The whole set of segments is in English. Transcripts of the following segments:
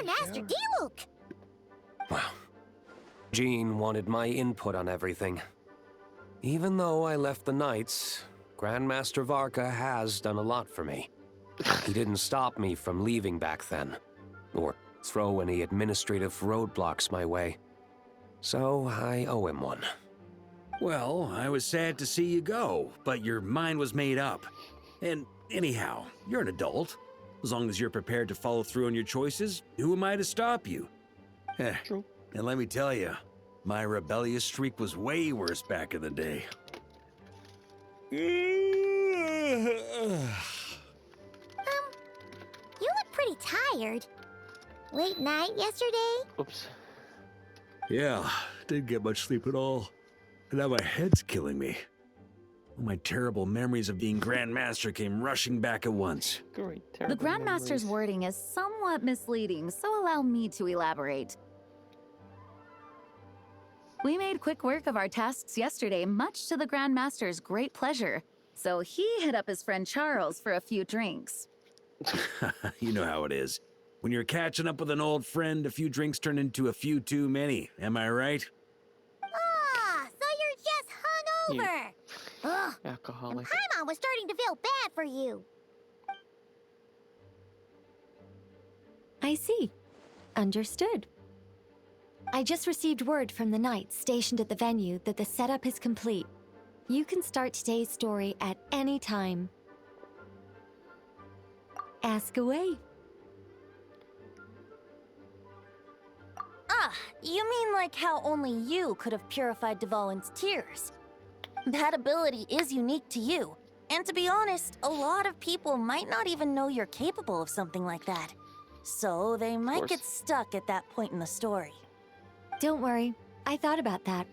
Master Diluc! Well, Jean wanted my input on everything. Even though I left the Knights, Grandmaster Varka has done a lot for me. He didn't stop me from leaving back then, or throw any administrative roadblocks my way. So I owe him one. Well, I was sad to see you go, but your mind was made up. And anyhow, you're an adult. As long as you're prepared to follow through on your choices, who am I to stop you? True. And let me tell you, my rebellious streak was way worse back in the day. You look pretty tired. Late night yesterday? Oops. Yeah, didn't get much sleep at all. And now my head's killing me. All my terrible memories of being Grand Master came rushing back at once. Great. The Terrible Grandmaster's memories. wording is somewhat misleading, so allow me to elaborate. We made quick work of our tasks yesterday, much to the Grandmaster's great pleasure. So he hit up his friend Charles for a few drinks. You know how it is. When you're catching up with an old friend, a few drinks turn into a few too many. Am I right? Ah, so you're just hungover! Ugh, and Alcoholic. Paimon was starting to feel bad for you. I see. Understood. I just received word from the Knights stationed at the venue that the setup is complete. You can start today's story at any time. Ask away. Ah, you mean like how only you could have purified Dvalin's tears? That ability is unique to you. And to be honest, a lot of people might not even know you're capable of something like that. So they might get stuck at that point in the story. Don't worry, I thought about that.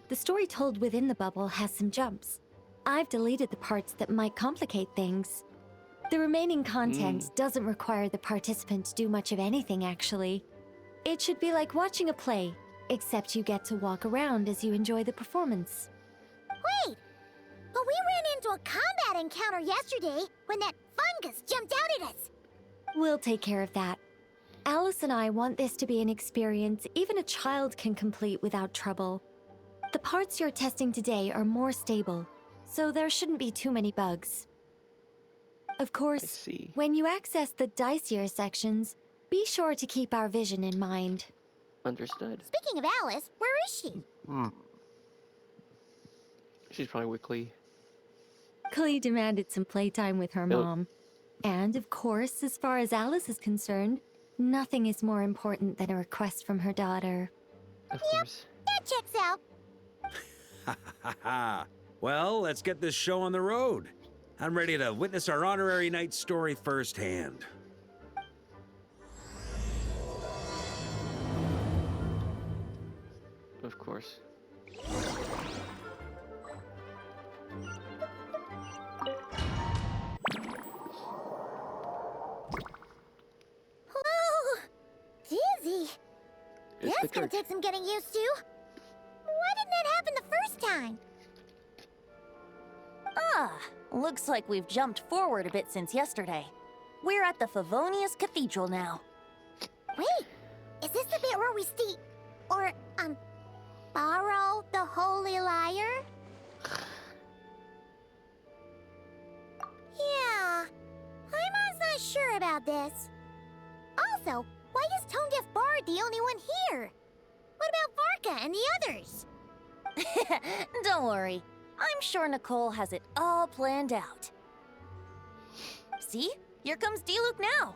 The story told within the bubble has some jumps. I've deleted the parts that might complicate things. The remaining content doesn't require the participant to do much of anything, actually. It should be like watching a play, except you get to walk around as you enjoy the performance. Wait! But we ran into a combat encounter yesterday when that fungus jumped out at us! We'll take care of that. Alice and I want this to be an experience even a child can complete without trouble. The parts you're testing today are more stable, so there shouldn't be too many bugs. Of I course, see. when you access the dicier sections, be sure to keep our vision in mind. Understood. Speaking of Alice, where is she? She's probably with Klee. Klee demanded some playtime with her Yep. mom. And of course, as far as Alice is concerned, nothing is more important than a request from her daughter. Of course. That checks out. Ha ha ha. Well, let's get this show on the road. I'm ready to witness our honorary knight story firsthand. Of course. Ooh, dizzy. It's That's the gonna church. take some getting used to. Why didn't that happen the first time? Ah, looks like we've jumped forward a bit since yesterday. We're at the Favonius Cathedral now. Wait, is this the bit where we borrow the Holy Lyre? Yeah, Paimon's not sure about this. Also, why is Tone Deaf Bard the only one here? What about Varka and the others? Don't worry. I'm sure Nicole has it all planned out. See? Here comes Diluc now.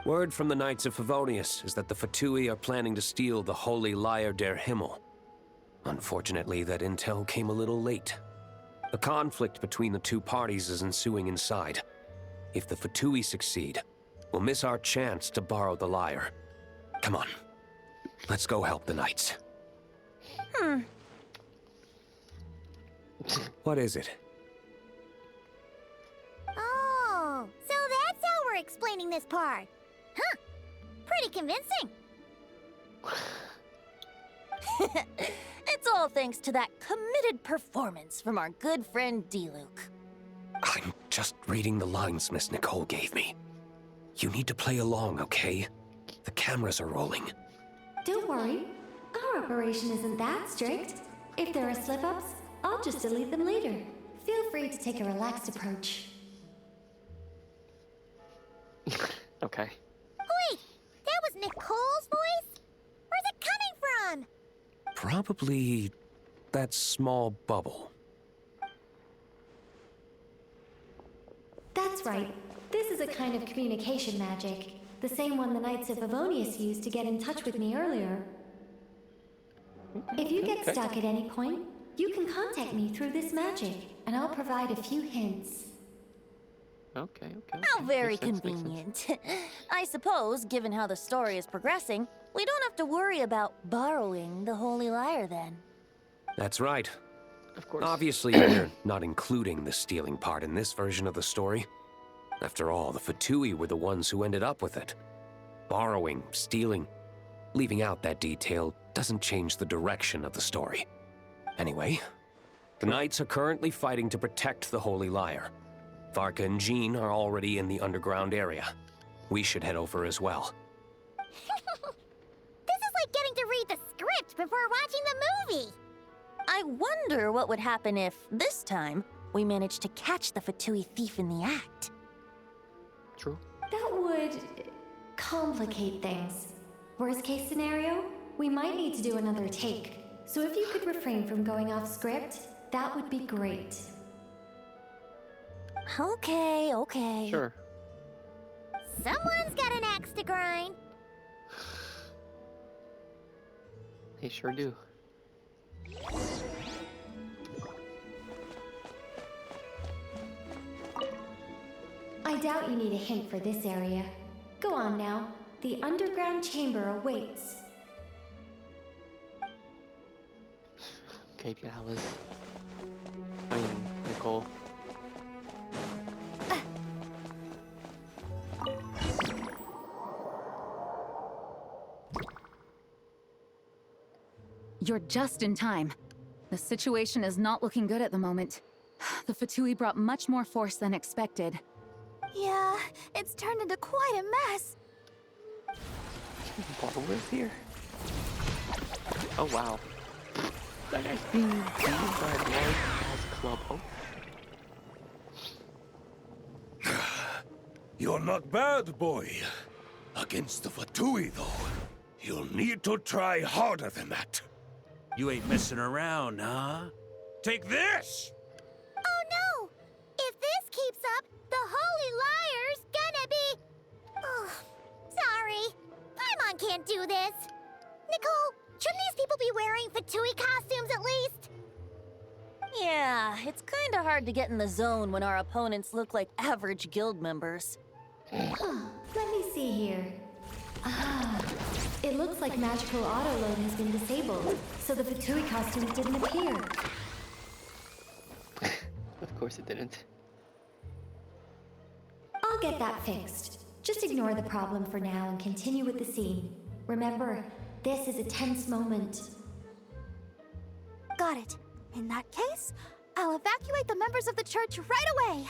Word from the Knights of Favonius is that the Fatui are planning to steal the Holy Lyre der Himmel. Unfortunately, that intel came a little late. A conflict between the two parties is ensuing inside. If the Fatui succeed, we'll miss our chance to borrow the lyre. Come on, let's go help the Knights. What is it? Oh, so that's how we're explaining this part. Huh, pretty convincing. It's all thanks to that committed performance from our good friend Diluc. I'm just reading the lines Miss Nicole gave me. You need to play along, okay? The cameras are rolling. Don't worry. Our operation isn't that strict. If there are slip-ups, I'll just delete them later. Feel free to take a relaxed approach. Okay. Wait, that was Nicole's voice? Where's it coming from? Probably that small bubble. That's right. This is a kind of communication magic. The same one the Knights of Favonius used to get in touch with me earlier. If you get Okay. stuck at any point, you can contact me through this magic, and I'll provide a few hints. Okay. How very Makes sense, makes sense. convenient. I suppose, given how the story is progressing, we don't have to worry about borrowing the Holy Lyre then. That's right. Of course. Obviously, we're not including the stealing part in this version of the story. After all, the Fatui were the ones who ended up with it. Borrowing, stealing, leaving out that detail doesn't change the direction of the story. Anyway, the Knights are currently fighting to protect the Holy Lyre. Varka and Jean are already in the underground area. We should head over as well. This is like getting to read the script before watching the movie. I wonder what would happen if, this time, we managed to catch the Fatui thief in the act. True. That would complicate things. Worst case scenario, we might need to do another take. So if you could refrain from going off script, that would be great. Okay. Sure. Someone's got an axe to grind. They sure do. I doubt you need a hint for this area. Go on now. The underground chamber awaits. Okay, Alice. I mean, Nicole. You're just in time. The situation is not looking good at the moment. The Fatui brought much more force than expected. Yeah, it's turned into quite a mess. Barbara's here. Oh wow. That guy's being beaten by a large ass club. Oh. You're not bad, boy. Against the Fatui, though, you'll need to try harder than that. You ain't messing around, huh? Take this! Oh no! If this keeps up, the Holy Lyre's gonna be... Oh, sorry. Paimon can't do this. Nicole, shouldn't these people be wearing Fatui costumes at least? Yeah, it's kinda hard to get in the zone when our opponents look like average guild members. Let me see here. It looks like magical auto-load has been disabled, so the Fatui costumes didn't appear. Of course it didn't. I'll get that fixed. Just ignore the problem for now and continue with the scene. Remember, this is a tense moment. Got it. In that case, I'll evacuate the members of the church right away.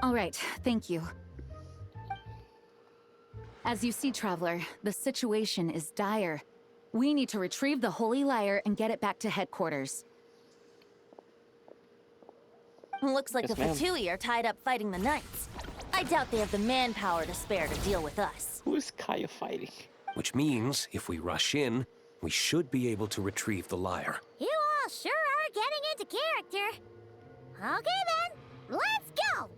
All right, thank you. As you see, Traveler, the situation is dire. We need to retrieve the Holy Lyre and get it back to headquarters. Looks like Yes, the ma'am. Fatui are tied up fighting the Knights. I doubt they have the manpower to spare to deal with us. Who is Kaya fighting? Which means, if we rush in, we should be able to retrieve the lyre. You all sure are getting into character. Okay then, let's go!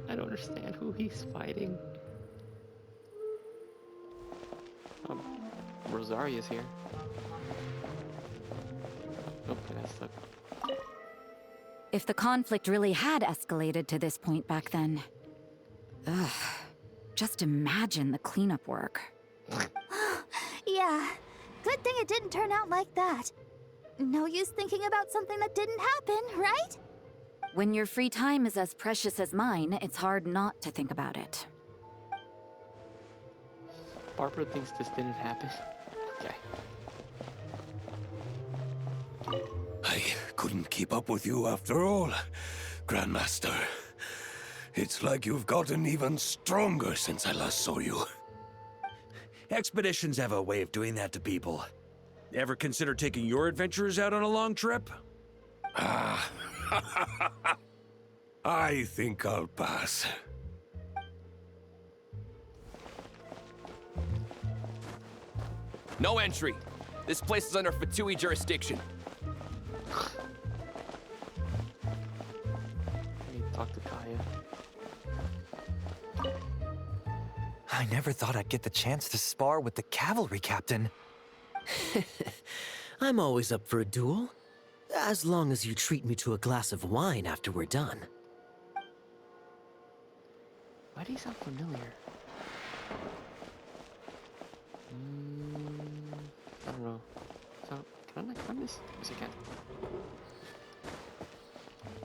I don't understand who he's fighting. Rosaria's here. Oh, I got stuck. If the conflict really had escalated to this point back then. Ugh. Just imagine the cleanup work. Yeah, good thing it didn't turn out like that. No use thinking about something that didn't happen, right? When your free time is as precious as mine, it's hard not to think about it. Barbara thinks this didn't happen. Okay. I couldn't keep up with you after all, Grandmaster. It's like you've gotten even stronger since I last saw you. Expeditions have a way of doing that to people. Ever consider taking your adventurers out on a long trip? Ah. I think I'll pass. No entry. This place is under pt2 jurisdiction. I need to talk to Kaya. I never thought I'd get the chance to spar with the cavalry captain. I'm always up for a duel. As long as you treat me to a glass of wine after we're done. Why do you sound familiar? I don't know. So, can I not climb this? Yes, I can.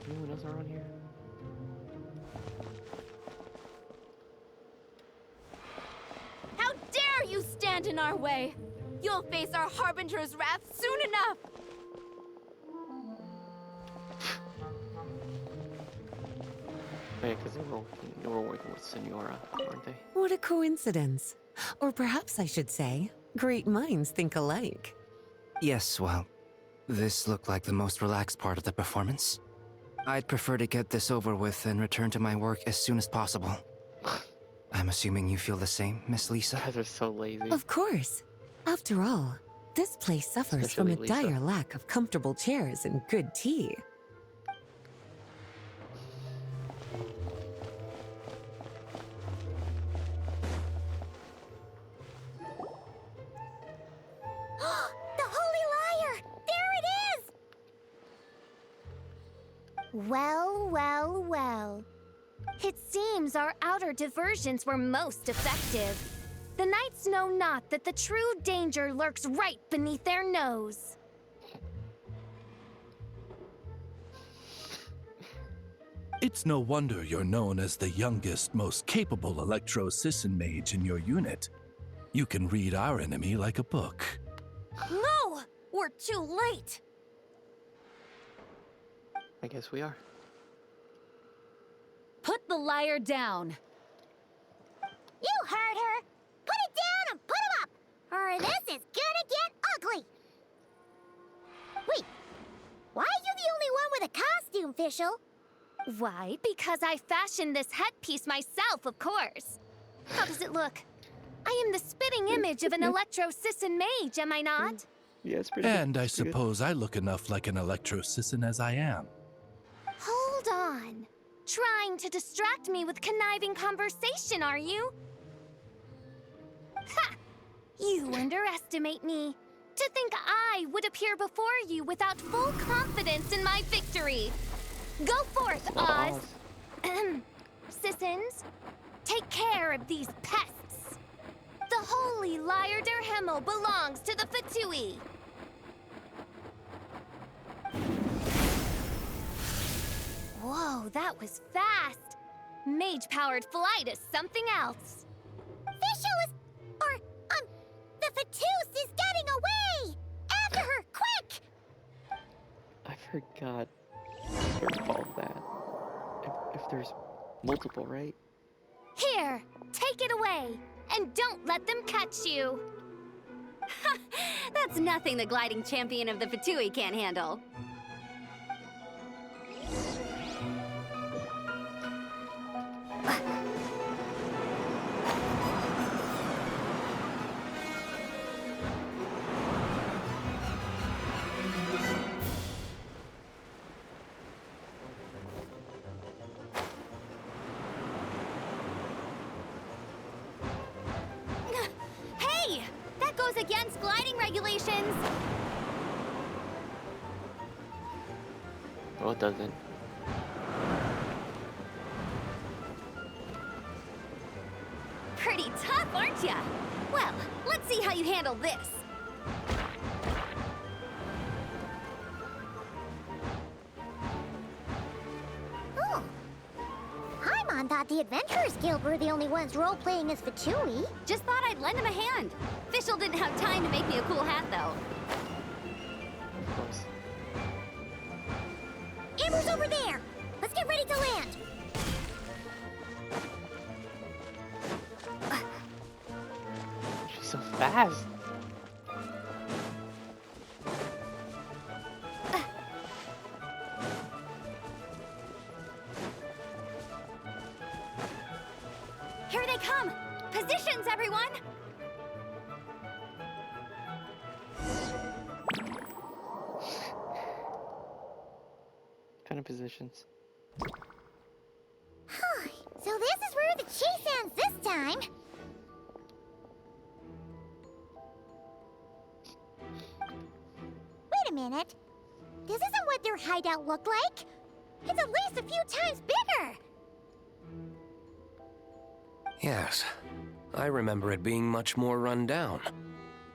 Anyone else around here? How dare you stand in our way! You'll face our Harbinger's wrath soon enough! Oh, yeah, because they were working with Senora, weren't they? What a coincidence. Or perhaps I should say, great minds think alike. Yes, well, this looked like the most relaxed part of the performance. I'd prefer to get this over with and return to my work as soon as possible. I'm assuming you feel the same, Miss Lisa? You guys are so lazy. Of course. After all, this place suffers from a Especially Lisa. dire lack of comfortable chairs and good tea. The Holy Liar! There it is! Well, well, well. It seems our outer diversions were most effective. The knights know not that the true danger lurks right beneath their nose. It's no wonder you're known as the youngest, most capable electro-Sisson mage in your unit. You can read our enemy like a book. No! We're too late! I guess we are. Put the liar down. You heard her! Put it down and put him up! Or this is gonna get ugly! Wait, why are you the only one with a costume, Fischl? Why? Because I fashioned this headpiece myself, of course. How does it look? I am the spitting image of an electro-Sisson mage, am I not? Yeah, it's pretty And good. I suppose I look enough like an electro-Sisson as I am. Hold on. Trying to distract me with conniving conversation, are you? Ha! You underestimate me. To think I would appear before you without full confidence in my victory. Go forth, Oz. Sissons, take care of these pests. The holy Liar der Himmel belongs to the pt2. Whoa, that was fast. Mage-powered flight is something else. Fischl is... the pt2 is getting away! After her, quick! I forgot all of that. If there's multiple, right? Here, take it away, and don't let them catch you. That's nothing the gliding champion of the pt2 can't handle. Hey! That goes against gliding regulations! Oh, it doesn't. Pretty tough, aren't ya? Well, let's see how you handle this. Oh. Paimon thought the Adventurers Guild were the only ones role-playing as pt2. Just thought I'd lend him a hand. Fischl didn't have time to make me a cool hat, though. Of course. Amber's over there! Let's get ready to land! fast. Here they come! Positions, everyone! Kind of positions. So this is where the chase ends this time. Wait a minute. This isn't what their hideout looked like. It's at least a few times bigger. Yes, I remember it being much more run down.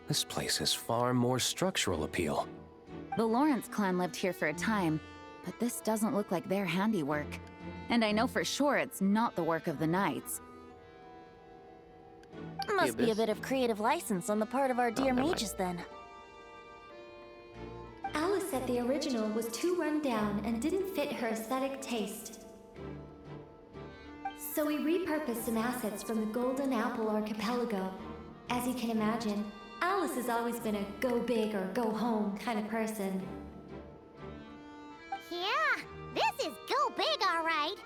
This place has far more structural appeal. The Lawrence clan lived here for a time, but this doesn't look like their handiwork. And I know for sure it's not the work of the Knights. Must be a bit of creative license on the part of our dear mages, then. Alice said the original was too run down and didn't fit her aesthetic taste. So we repurposed some assets from the Golden Apple Archipelago. As you can imagine, Alice has always been a go big or go home kind of person. Yeah, this is go big, all right.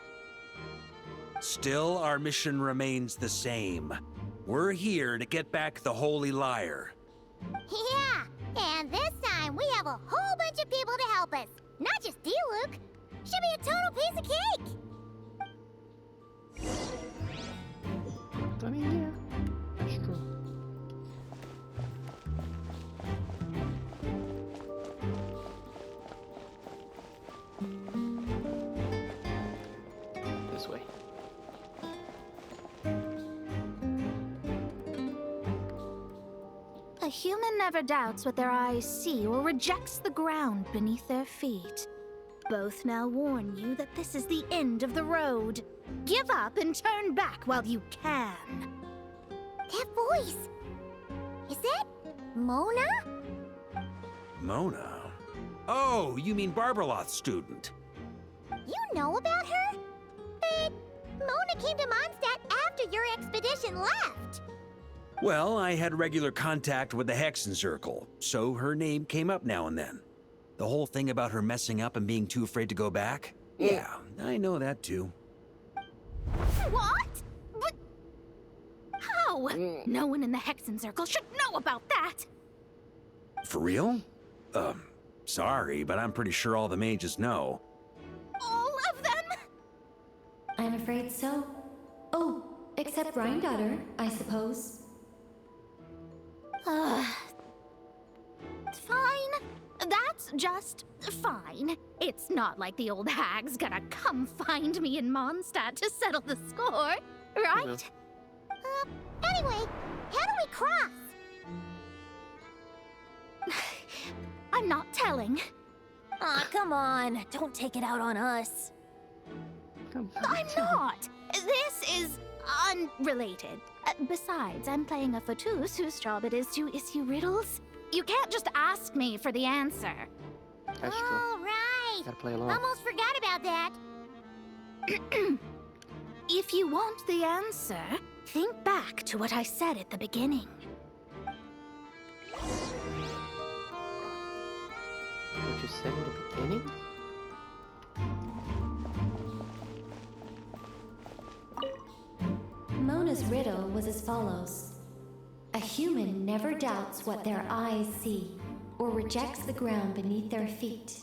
Still, our mission remains the same. We're here to get back the Holy Lyre. Yeah, and this time we have a whole bunch of people to help us. Not just you, Luke. Should be a total piece of cake. I mean, yeah, that's true. This way. A human never doubts what their eyes see or rejects the ground beneath their feet. Both now warn you that this is the end of the road. Give up and turn back while you can. That voice. Is that Mona? Mona? Oh, you mean Barbarloth's student. You know about her? But Mona came to Mondstadt after your expedition left. Well, I had regular contact with the Hexen Circle, so her name came up now and then. The whole thing about her messing up and being too afraid to go back? Yeah, I know that too. What? But how? No one in the Hexen Circle should know about that. For real? Sorry, but I'm pretty sure all the mages know. All of them? I'm afraid so. Oh, except Rhindaughter, I suppose. Fine. That's just fine. It's not like the old hag's gonna come find me in Mondstadt to settle the score, right? Anyway, how do we cross? I'm not telling. Aw, come on. Don't take it out on us. I'm not. This is unrelated. Besides, I'm playing a fatus whose job it is to issue riddles. You can't just ask me for the answer. That's true. All right. Gotta play along. Almost forgot about that. If you want the answer, think back to what I said at the beginning. What you said in the beginning? Mona's riddle was as follows. A human never doubts what their eyes see, or rejects the ground beneath their feet.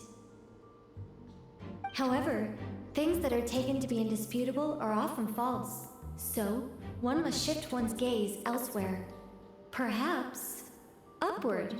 However, things that are taken to be indisputable are often false, so one must shift one's gaze elsewhere. Perhaps upward.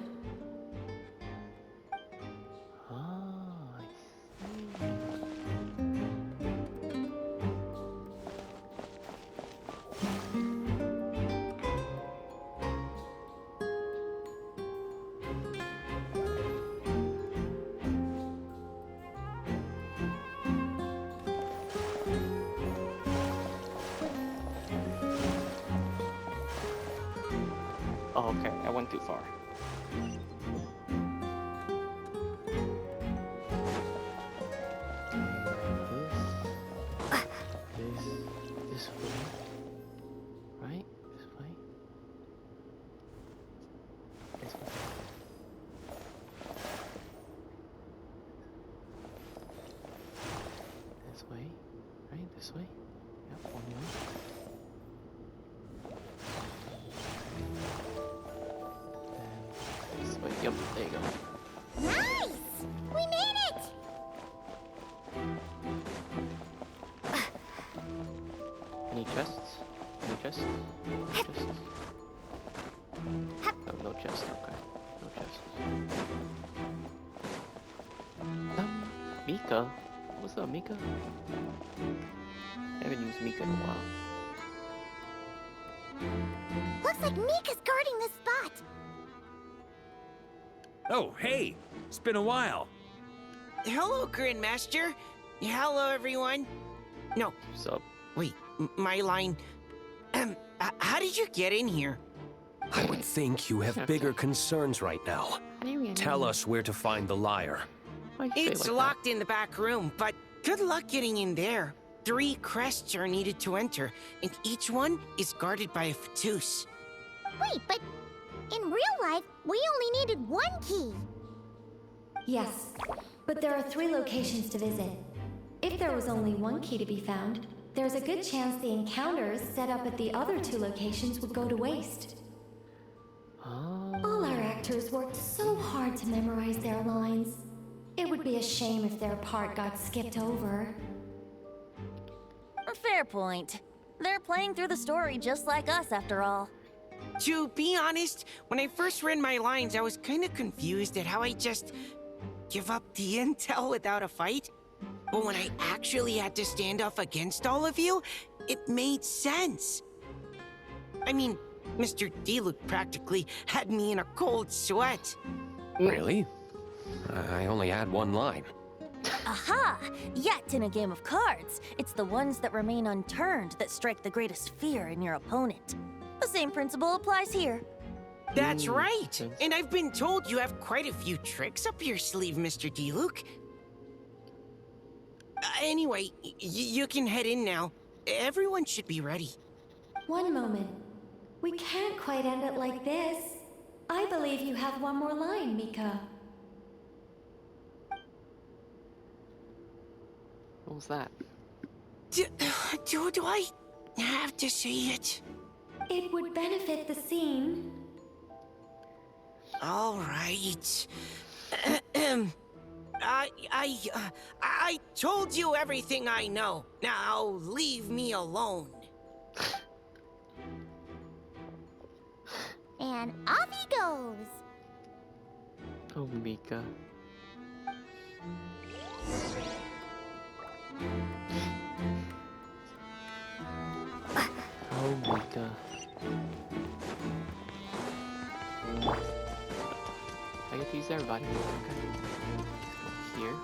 Oh, okay. I went too far. This way. Right? This way. This way? Yep, one way. And this way. Yep, there you go. Nice! We made it! Any chests? Any chests? No chests? Oh, no chests, okay. No chests. Mika? What's up, Mika? I haven't used Mika in a while. Looks like Mika's guarding this spot. Oh, hey! It's been a while. Hello, Grandmaster. Hello, everyone. No. What's up? Wait, my line. How did you get in here? I would think you have bigger concerns right now. Tell us where to find the lyre. It's locked in the back room, but good luck getting in there. 3 crests are needed to enter, and each one is guarded by a pt2. Wait, but in real life, we only needed 1 key. Yes, but there are 3 locations to visit. If there was only 1 key to be found, there's a good chance the encounters set up at the other 2 locations would go to waste. All our actors worked so hard to memorize their lines. It would be a shame if their part got skipped over. Fair point. They're playing through the story just like us, after all. To be honest, when I first read my lines, I was kind of confused at how I just give up the intel without a fight. But when I actually had to stand up against all of you, it made sense. I mean, Mr. D-Luke practically had me in a cold sweat. Really? I only had 1 line. Aha! Yet in a game of cards, it's the ones that remain unturned that strike the greatest fear in your opponent. The same principle applies here. That's right! And I've been told you have quite a few tricks up your sleeve, Mr. D-Luke. Anyway, you can head in now. Everyone should be ready. One moment. We can't quite end it like this. I believe you have 1 more line, Mika. What was that? Do I have to say it? It would benefit the scene. All right. I told you everything I know. Now leave me alone. And off he goes. Oh, Mika. Oh, Mika. I get to use everybody. Okay. Here.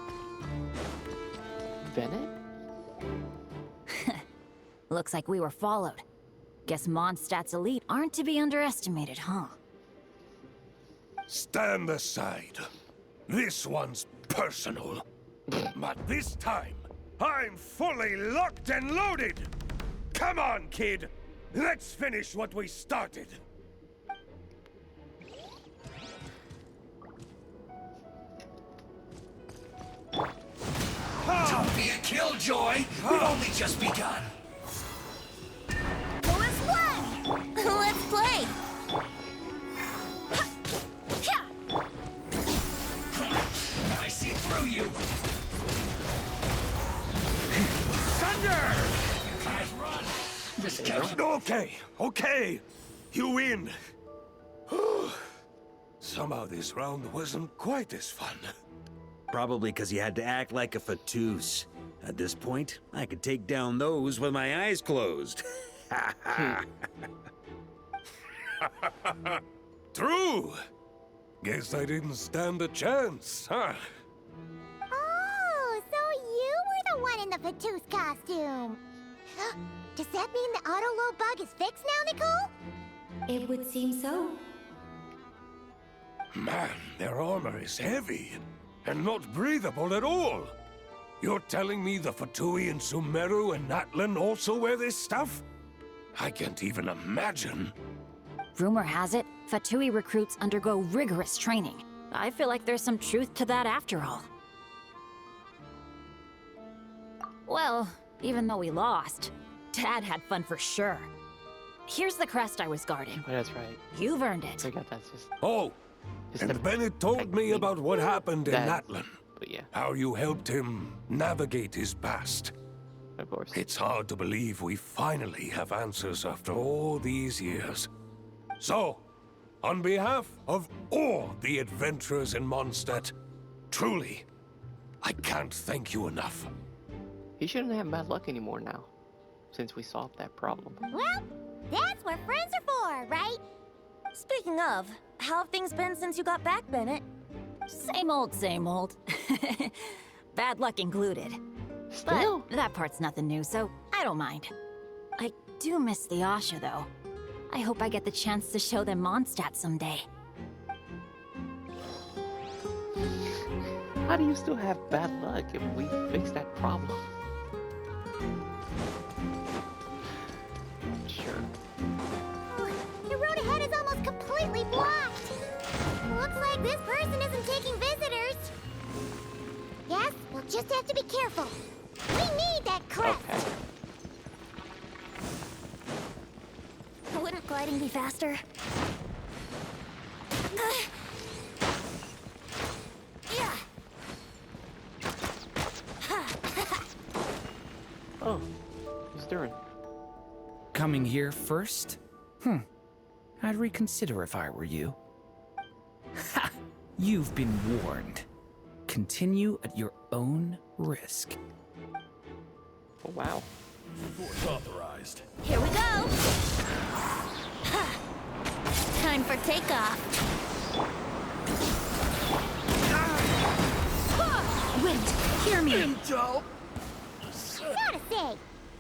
Bennett? Looks like we were followed. Guess Mondstadt's elite aren't to be underestimated, huh? Stand aside. This one's personal. But this time, I'm fully locked and loaded! Come on, kid! Let's finish what we started! Don't be a killjoy! We've only just begun! Lewis won! Let's play! I see through you! Thunder! You guys run! Just get Okay. You win. Somehow this round wasn't quite as fun. Probably because you had to act like a pt2. At this point, I could take down those with my eyes closed. True. Guess I didn't stand a chance, huh? Oh, so you were the one in the pt2's costume. Does that mean the auto-load bug is fixed now, Nicole? It would seem so. Man, their armor is heavy and not breathable at all. You're telling me the Fatui and Sumeru and Natlan also wear this stuff? I can't even imagine. Rumor has it, Fatui recruits undergo rigorous training. I feel like there's some truth to that after all. Well, Even though we lost, Dad had fun for sure. Here's the crest I was guarding. Oh, that's right. You've earned it. I forgot that's just... Oh, and Bennett told me about what happened in Atlan. But yeah. How you helped him navigate his past. Of course. It's hard to believe we finally have answers after all these years. So, on behalf of all the adventurers in Mondstadt, truly, I can't thank you enough. He shouldn't have bad luck anymore now, since we solved that problem. Well, that's what friends are for, right? Speaking of, how have things been since you got back, Bennett? Same old, same old. Bad luck included. Still? But that part's nothing new, so I don't mind. I do miss the Asha, though. I hope I get the chance to show them Mondstadt someday. How do you still have bad luck if we fixed that problem? Sure. The road ahead is almost completely blocked. Looks like this person isn't taking visitors. Yes, we'll just have to be careful. We need that crest. Okay. Wouldn't gliding be faster? Yeah. Oh, he's doing. Coming here first? I'd reconsider if I were you. Ha! You've been warned. Continue at your own risk. Oh, wow. Force authorized. Here we go. Time for takeoff. Wait, hear me. Intel! Gotta say,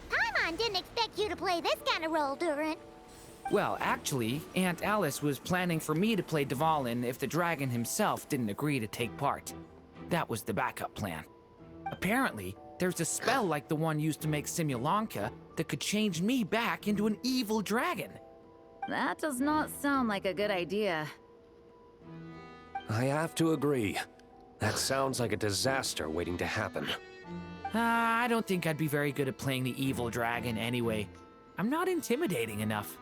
Paimon didn't expect you to play this kind of role, Durin. Well, actually, Aunt Alice was planning for me to play Dvalin if the dragon himself didn't agree to take part. That was the backup plan. Apparently, there's a spell like the one used to make Simulanka that could change me back into an evil dragon. That does not sound like a good idea. I have to agree. That sounds like a disaster waiting to happen. I don't think I'd be very good at playing the evil dragon anyway. I'm not intimidating enough.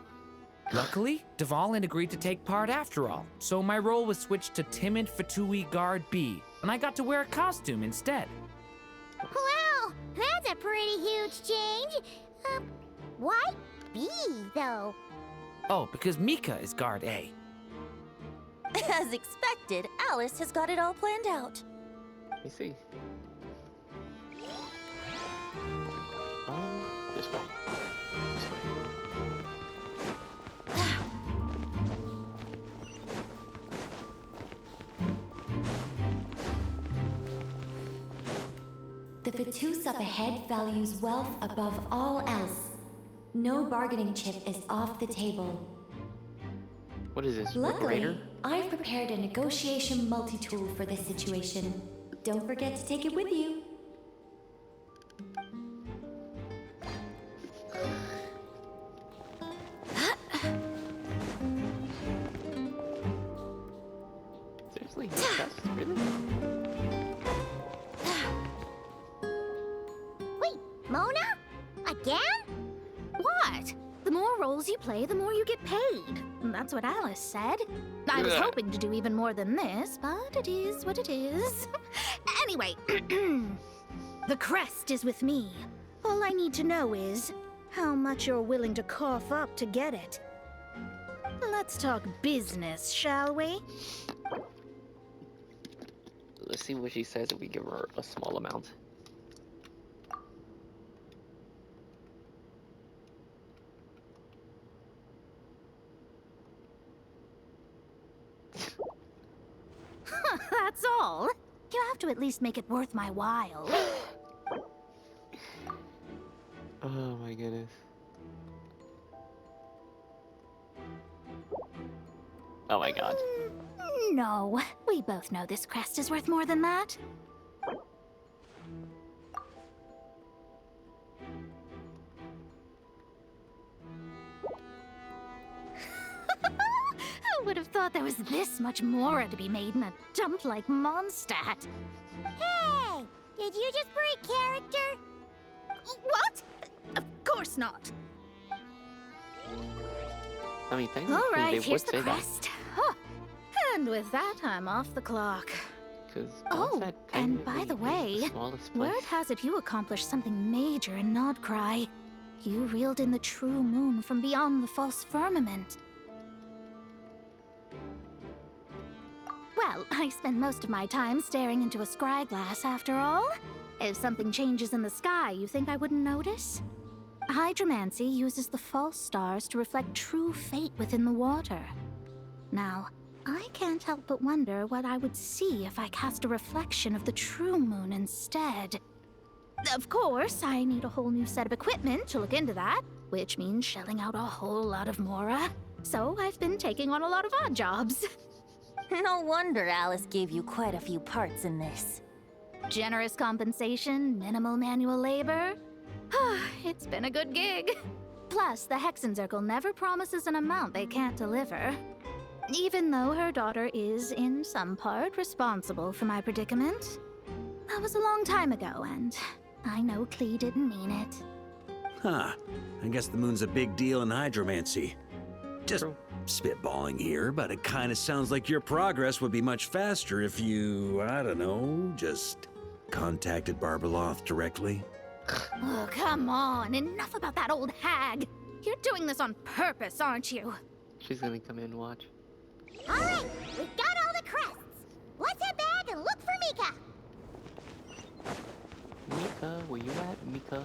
Luckily, Dvalin agreed to take part after all, so my role was switched to timid Fatui Guard B, and I got to wear a costume instead. Wow, that's a pretty huge change. Why B, though? Oh, because Mika is Guard A. As expected, Alice has got it all planned out. Let me see. This way. This way. The Fatus up ahead values wealth above all else. No bargaining chip is off the table. What is this? Luckily, Liberator? I've prepared a negotiation multi-tool for this situation. Don't forget to take it with you. Seriously? That's really? Wait, Mona? Again? What? The more roles you play, the more you get paid. That's what Alice said. I was hoping to do even more than this, but it is what it is. Anyway, the crest is with me. All I need to know is how much you're willing to cough up to get it. Let's talk business, shall we? Let's see what she says if we give her a small amount. That's all. You have to at least make it worth my while. Oh my goodness. Oh my god. No, we both know this crest is worth more than that. Who would have thought there was this much more to be made in a dump like Mondstadt? Hey, did you just break character? What? Of course not. I mean, technically, All right, they here's would the say crest. Huh. And with that, I'm off the clock. that. Oh, and by the way, smallest place. word has it you accomplished something major in Nodcry. You reeled in the true moon from beyond the false firmament. Well, I spend most of my time staring into a scry glass after all. If something changes in the sky, you think I wouldn't notice? Hydromancy uses the false stars to reflect true fate within the water. Now, I can't help but wonder what I would see if I cast a reflection of the true moon instead. Of course, I need a whole new set of equipment to look into that, which means shelling out a whole lot of mora. So I've been taking on a lot of odd jobs. No wonder Alice gave you quite a few parts in this. Generous compensation, minimal manual labor. It's been a good gig. Plus, the Hexenzirkel never promises an amount they can't deliver. Even though her daughter is, in some part, responsible for my predicament. That was a long time ago, and I know Klee didn't mean it. Huh. I guess the moon's a big deal in hydromancy. Just spitballing here, but it kind of sounds like your progress would be much faster if you, I don't know, just contacted Barbeloth directly. Oh, come on. Enough about that old hag. You're doing this on purpose, aren't you? She's gonna come in and watch. All right, we've got all the crests. Let's head back and look for Mika. Mika, where you at, Mika?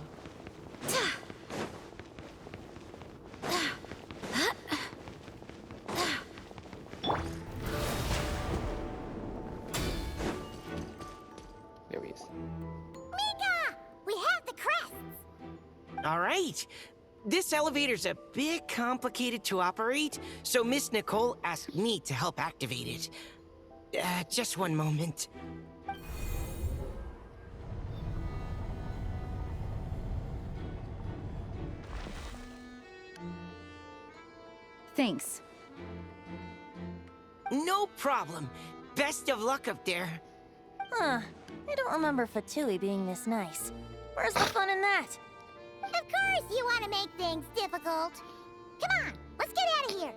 There he is. Mika! We have the crests! All right. This elevator's a bit complicated to operate, so Miss Nicole asked me to help activate it. Just one moment. Thanks. No problem. Best of luck up there. Huh. I don't remember Fatui being this nice. Where's the fun in that? Of course you want to make things difficult. Come on, let's get out of here.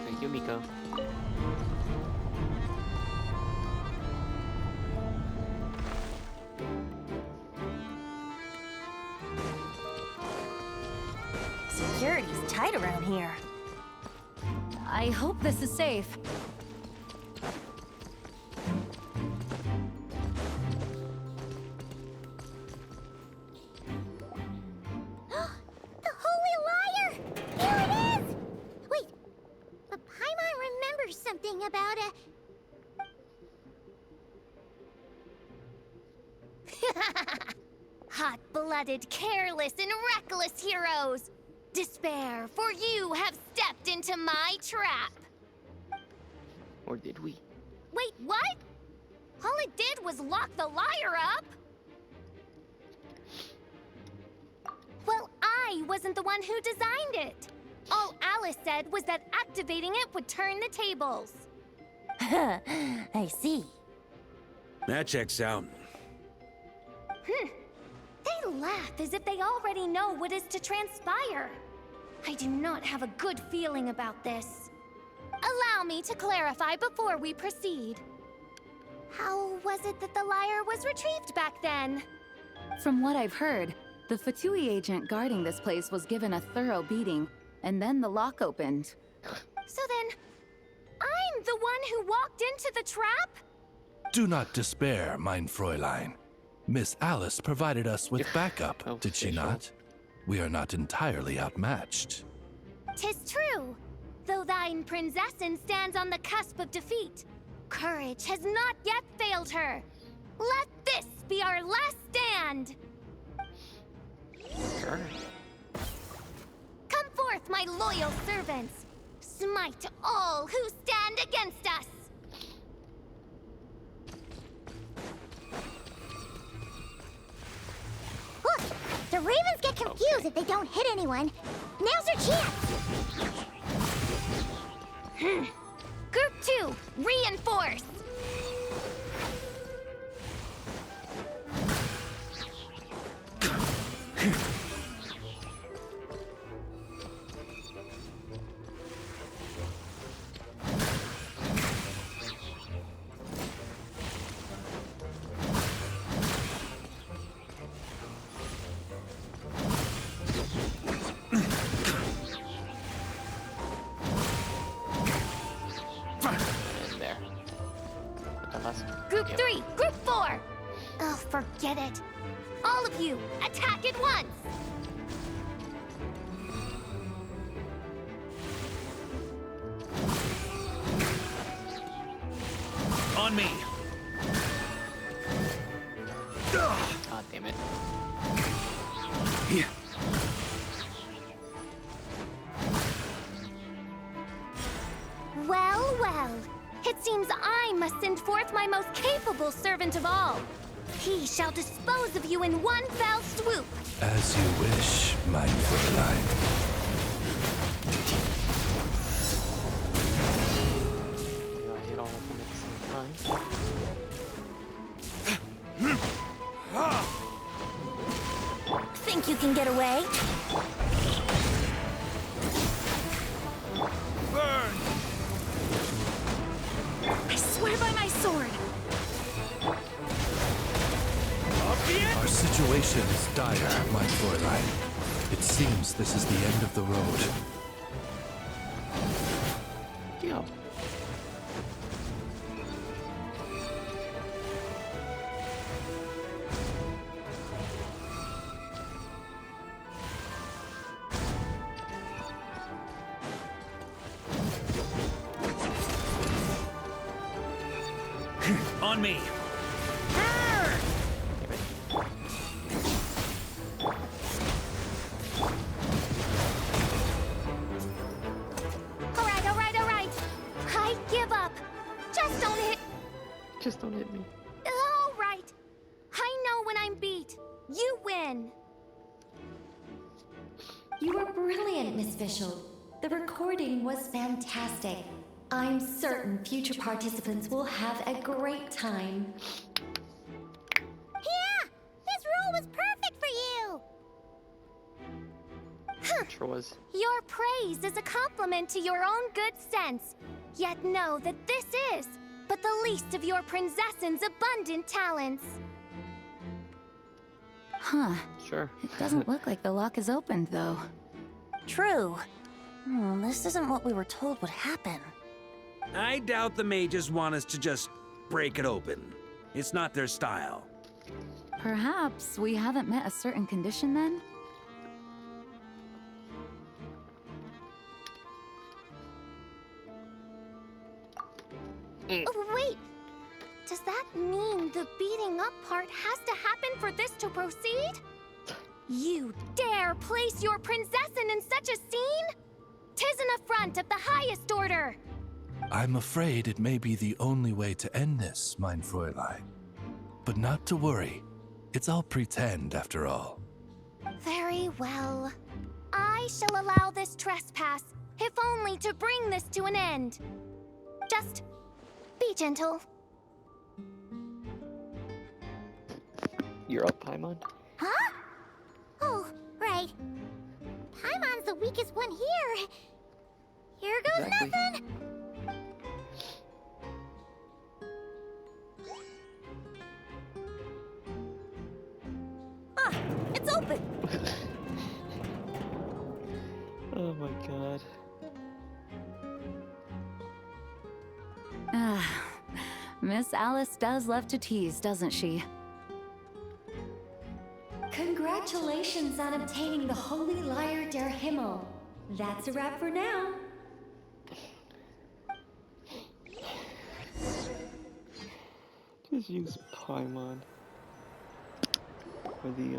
Thank you, Miko. Security's tight around here. I hope this is safe. The Holy Liar! Here it is! Wait, but Paimon remembers something about a... Hot-blooded, careless, and reckless heroes! Despair, for you have stepped into my trap! Or did we? Wait, what? All it did was lock the liar up? Well, I wasn't the one who designed it. All Alice said was that activating it would turn the tables. I see. That checks out. They laugh as if they already know what is to transpire. I do not have a good feeling about this. Allow me to clarify before we proceed. How was it that the liar was retrieved back then? From what I've heard, the Fatui agent guarding this place was given a thorough beating, and then the lock opened. So then, I'm the one who walked into the trap? Do not despair, mein Fräulein. Miss Alice provided us with backup, did she not? We are not entirely outmatched. 'Tis true. Though thine Prinzessin stands on the cusp of defeat, courage has not yet failed her. Let this be our last stand! Sure. Come forth, my loyal servants! Smite all who stand against us! Look! The Ravens get confused if they don't hit anyone. Now's their chance! Group 2, reinforce! Group 3, Group 4! Oh, forget it. All of you, attack at once! On me! God damn it. Yeah. Well, well. It seems I must send forth my most capable servant of all. He shall dispose of you in one fell swoop. As you wish, mein Fräulein. I hit all of them at the same time. Think you can get away? Burn! I swear by my sword. Our situation is dire, mein Fräulein. It seems this is the end of the road. Yeah. On me! Alright. I give up. Just don't hit. Just don't hit me. Alright. I know when I'm beat. You win. You were brilliant, Miss Fischl. The recording was fantastic. I'm certain future participants will have a great time. Yeah! This rule was perfect for you! Sure was. Your praise is a compliment to your own good sense. Yet know that this is but the least of your princess's abundant talents. Huh. Sure. It doesn't look like the lock is opened, though. True. This isn't what we were told would happen. I doubt the mages want us to just break it open. It's not their style. Perhaps we haven't met a certain condition then? Oh, wait! Does that mean the beating up part has to happen for this to proceed? You dare place your princessin in such a scene? 'Tis an affront of the highest order! I'm afraid it may be the only way to end this, mein Fräulein. But not to worry. It's all pretend, after all. Very well. I shall allow this trespass, if only to bring this to an end. Just be gentle. You're up, Paimon? Huh? Oh, right. Paimon's the weakest one here. Here goes Exactly. nothing. It's open! Oh my god. Miss Alice does love to tease, doesn't she? Congratulations on obtaining the Holy Lyre der Himmel. That's a wrap for now. Just use Paimon. Or the,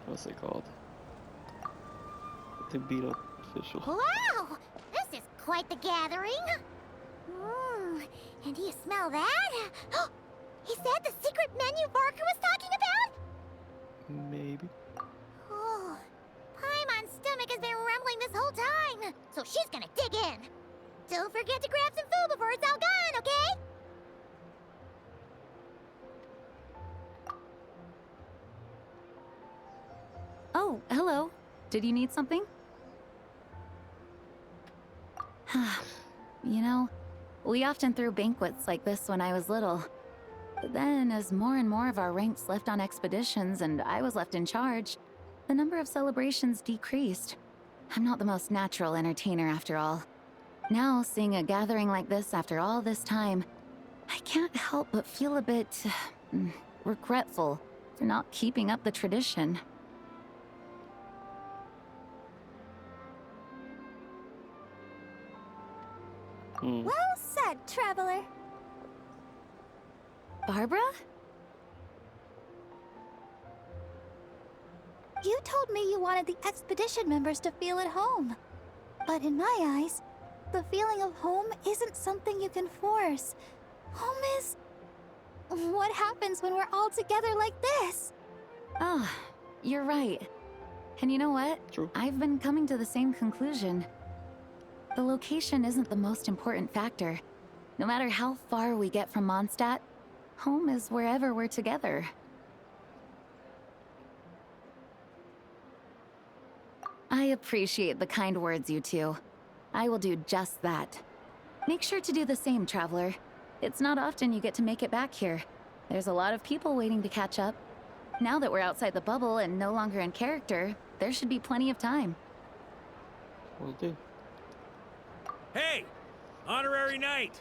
what's it called? To beat up Fischl. Wow! This is quite the gathering. And do you smell that? Is that the secret menu Barker was talking about? Maybe. Oh, Paimon's stomach has been rumbling this whole time, so she's gonna dig in. Don't forget to grab some food before it's all gone, okay? Oh, hello. Did you need something? You know, we often threw banquets like this when I was little. But then, as more and more of our ranks left on expeditions and I was left in charge, the number of celebrations decreased. I'm not the most natural entertainer after all. Now, seeing a gathering like this after all this time, I can't help but feel a bit regretful for not keeping up the tradition. Well said, traveler. Barbara? You told me you wanted the expedition members to feel at home. But in my eyes, the feeling of home isn't something you can force. Home is... what happens when we're all together like this? Ah, you're right. And you know what? True. I've been coming to the same conclusion. The location isn't the most important factor. No matter how far we get from Mondstadt, home is wherever we're together. I appreciate the kind words, you two. I will do just that. Make sure to do the same, traveler. It's not often you get to make it back here. There's a lot of people waiting to catch up. Now that we're outside the bubble and no longer in character, there should be plenty of time. Will do. Hey! Honorary Knight!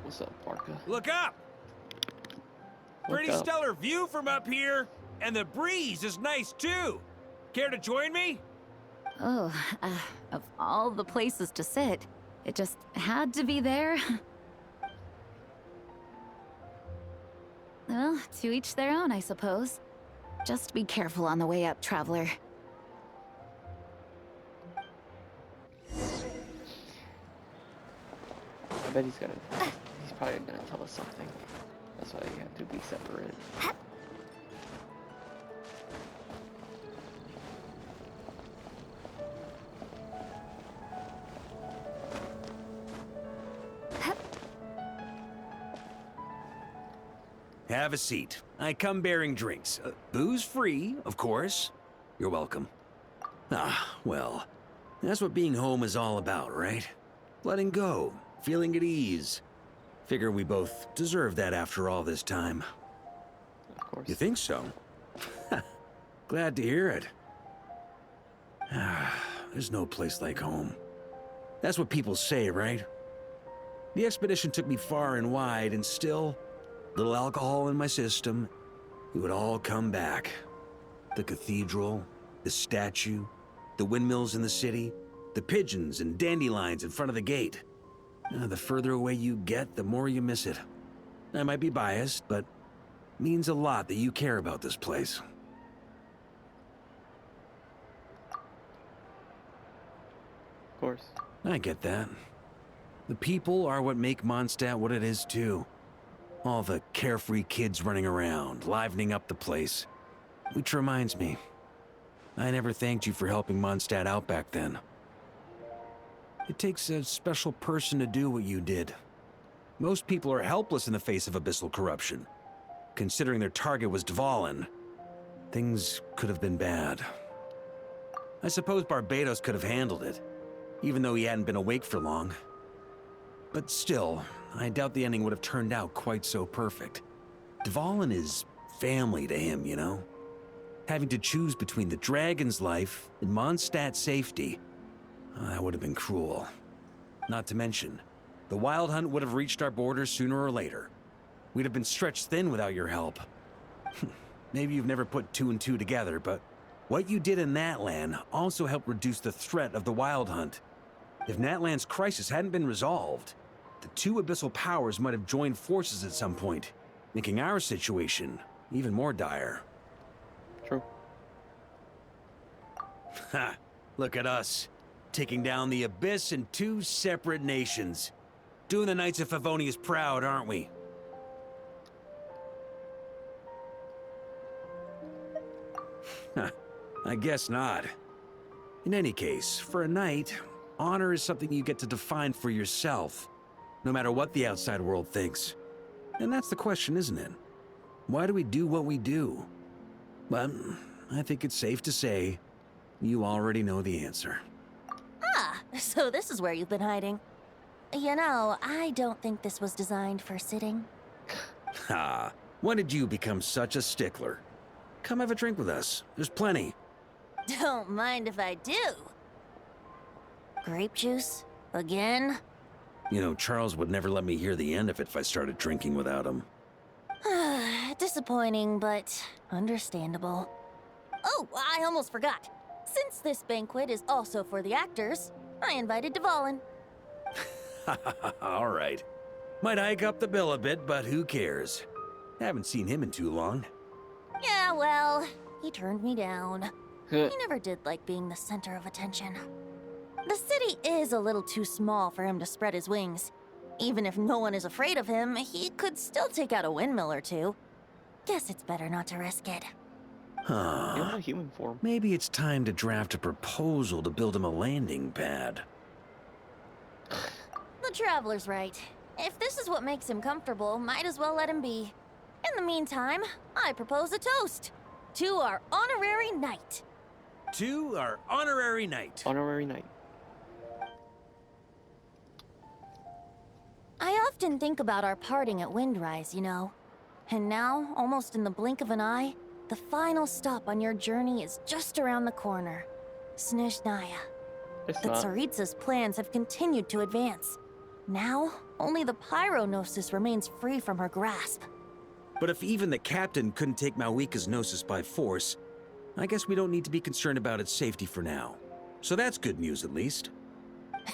What's up, Barca? Look up! Pretty up. stellar view from up here, and the breeze is nice too. Care to join me? Oh, of all the places to sit, it just had to be there. Well, to each their own, I suppose. Just be careful on the way up, traveler. I bet he's probably gonna tell us something. That's why you have to be separate. Have a seat. I come bearing drinks. Booze free, of course. You're welcome. Ah, well, that's what being home is all about, right? Letting go, feeling at ease. Figure we both deserve that after all this time. Of course. You think so? Glad to hear it. There's no place like home. That's what people say, right? The expedition took me far and wide, and still, little alcohol in my system, it would all come back. The cathedral, the statue, the windmills in the city, the pigeons and dandelions in front of the gate. The further away you get, the more you miss it. I might be biased, but it means a lot that you care about this place. Of course. I get that. The people are what make Mondstadt what it is, too. All the carefree kids running around, livening up the place. Which reminds me, I never thanked you for helping Mondstadt out back then. It takes a special person to do what you did. Most people are helpless in the face of abyssal corruption. Considering their target was Dvalin, things could have been bad. I suppose Barbados could have handled it, even though he hadn't been awake for long. But still, I doubt the ending would have turned out quite so perfect. Dvalin is family to him, you know? Having to choose between the dragon's life and Mondstadt's safety, that would have been cruel. Not to mention, the Wild Hunt would have reached our borders sooner or later. We'd have been stretched thin without your help. Maybe you've never put two and two together, but what you did in Natlan also helped reduce the threat of the Wild Hunt. If Natlan's crisis hadn't been resolved, the two abyssal powers might have joined forces at some point, making our situation even more dire. True. Ha! Look at us, taking down the Abyss in two separate nations. Doing the Knights of Favonius proud, aren't we? I guess not. In any case, for a knight, honor is something you get to define for yourself, no matter what the outside world thinks. And that's the question, isn't it? Why do we do what we do? Well, I think it's safe to say you already know the answer. Ah, so this is where you've been hiding. You know, I don't think this was designed for sitting. Ha! When did you become such a stickler? Come have a drink with us. There's plenty. Don't mind if I do. Grape juice? Again? You know, Charles would never let me hear the end of it if I started drinking without him. Disappointing, but understandable. Oh, I almost forgot. Since this banquet is also for the actors, I invited Dvalin. All right. Might hike up the bill a bit, but who cares? Haven't seen him in too long. Yeah, well, he turned me down. He never did like being the center of attention. The city is a little too small for him to spread his wings. Even if no one is afraid of him, he could still take out a windmill or two. Guess it's better not to risk it. Huh. In human form. Maybe it's time to draft a proposal to build him a landing pad. The Traveler's right. If this is what makes him comfortable, might as well let him be. In the meantime, I propose a toast to our honorary knight. To our honorary knight. Honorary knight. I often think about our parting at Windrise, you know. And now, almost in the blink of an eye, the final stop on your journey is just around the corner. Snezhnaya. It's The not. Tsaritsa's plans have continued to advance. Now, only the Pyro-Gnosis remains free from her grasp. But if even the captain couldn't take Malwika's Gnosis by force, I guess we don't need to be concerned about its safety for now. So that's good news, at least.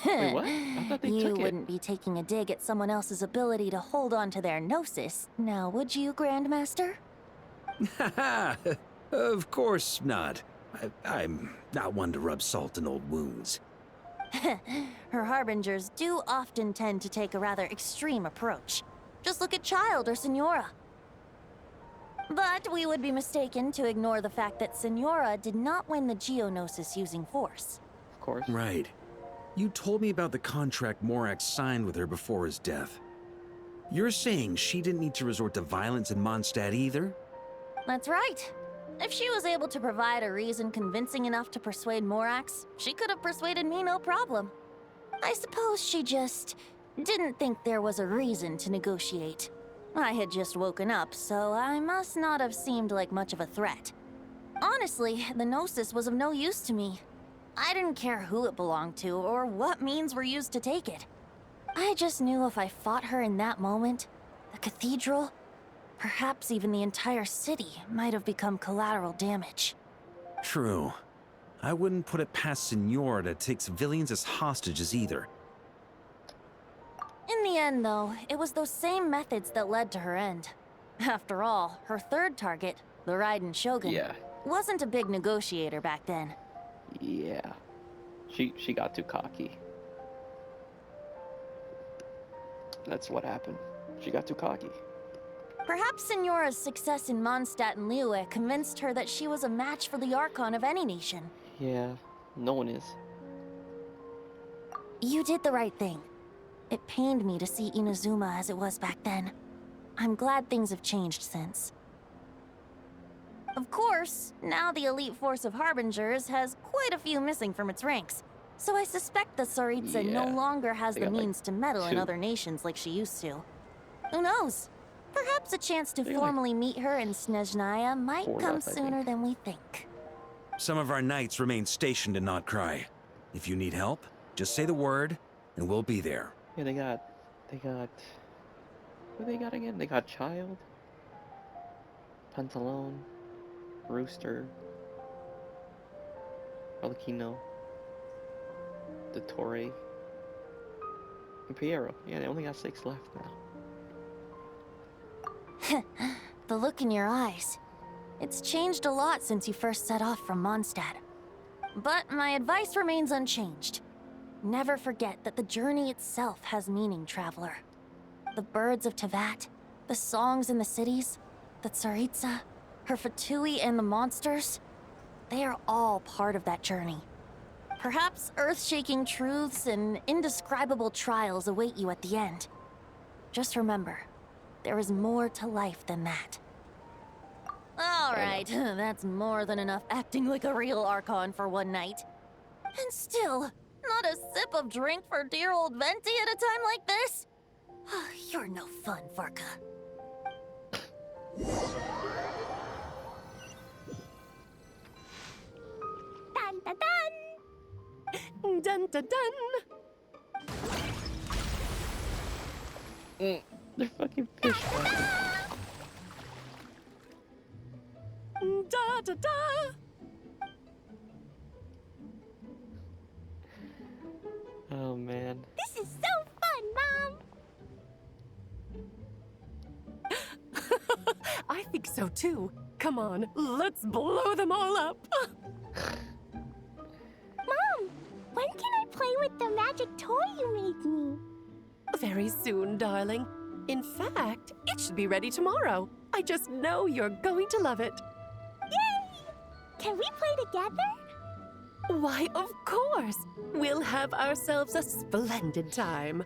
Wait, what? I thought they You took it. wouldn't be taking a dig at someone else's ability to hold on to their Gnosis, now would you, Grandmaster? Haha! Of course not. I'm not one to rub salt in old wounds. Her harbingers do often tend to take a rather extreme approach. Just look at Child or Senora. But we would be mistaken to ignore the fact that Senora did not win the Geonosis using force. Of course. Right. You told me about the contract Morax signed with her before his death. You're saying she didn't need to resort to violence in Mondstadt either? That's right. If she was able to provide a reason convincing enough to persuade Morax, she could have persuaded me no problem. I suppose she just didn't think there was a reason to negotiate. I had just woken up, so I must not have seemed like much of a threat. Honestly, the Gnosis was of no use to me. I didn't care who it belonged to or what means were used to take it. I just knew if I fought her in that moment, the cathedral, perhaps even the entire city, might have become collateral damage. True. I wouldn't put it past Senora to take civilians as hostages either. In the end, though, it was those same methods that led to her end. After all, her third target, the Raiden Shogun, wasn't a big negotiator back then. Yeah. She got too cocky. That's what happened. She got too cocky. Perhaps Senora's success in Mondstadt and Liyue convinced her that she was a match for the Archon of any nation. Yeah, no one is. You did the right thing. It pained me to see Inazuma as it was back then. I'm glad things have changed since. Of course, now the elite force of Harbingers has quite a few missing from its ranks, so I suspect the Tsaritsa no longer has They the got, like, means to meddle in 2. other nations like she used to. Who knows? Perhaps a chance to They got, like, formally meet her in Snezhnaya might 4 come left, I sooner than we think. Some of our knights remain stationed in Not Cry. If you need help, just say the word, and we'll be there. Yeah, they got, what they got again? They got Child, Pantalone, Rooster, Arlecchino, Dottore, and Piero. Yeah, they only got 6 left now. The look in your eyes. It's changed a lot since you first set off from Mondstadt. But my advice remains unchanged. Never forget that the journey itself has meaning, traveler. The birds of Tevat, the songs in the cities, the Tsaritsa, her Fatui and the monsters, they are all part of that journey. Perhaps earth-shaking truths and indescribable trials await you at the end. Just remember, there is more to life than that. All right, that's more than enough acting like a real Archon for one night. And still, not a sip of drink for dear old Venti at a time like this? You're no fun, Varka. Dun dun dun! Dun dun dun! They're fucking pissed off. Da da da! Oh man. This is so fun, Mom! I think so too. Come on, let's blow them all up. Mom, when can I play with the magic toy you made me? Very soon, darling. In fact, it should be ready tomorrow. I just know you're going to love it. Yay! Can we play together? Why, of course. We'll have ourselves a splendid time.